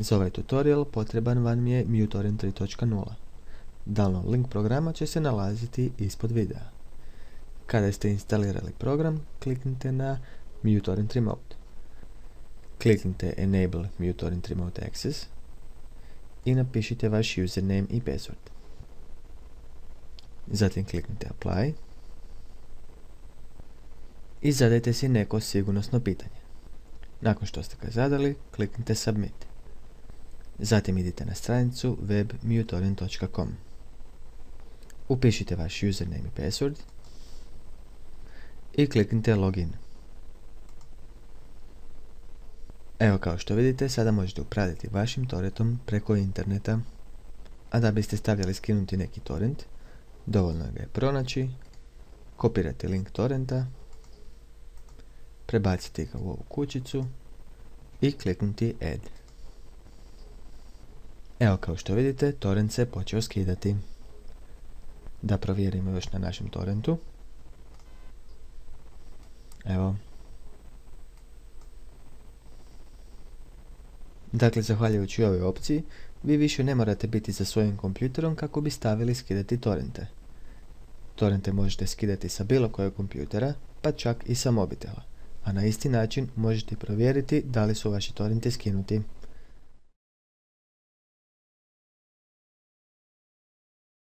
Za ovaj tutorial potreban vam je MuteTorrent 3.0. Download link programa će se nalaziti ispod videa. Kada ste instalirali program, kliknite na MuteTorrent Remote. Kliknite Enable MuteTorrent Remote Access i napišite vaš username i password. Zatim kliknite Apply i zadajte si neko sigurnosno pitanje. Nakon što ste ga zadali, kliknite Submit. Zatim idite na stranicu web.mutetorrent.com. Upišite vaš username i password i kliknite Login. Evo, kao što vidite, sada možete upravljati vašim torrentom preko interneta, a da biste stavljali skinuti neki torrent, dovoljno ga je pronaći, kopirati link torrenta, prebaciti ga u ovu kućicu i kliknuti Add. Evo, kao što vidite, torrent se počeo skidati. Da provjerimo još na našem torrentu. Evo. Dakle, zahvaljujući ovoj opciji, vi više ne morate biti za svojim kompjuterom kako bi stavili skidati torrente. Torrente možete skidati sa bilo kojeg kompjutera, pa čak i sa mobitela. A na isti način možete provjeriti da li su vaši torrenti skinuti.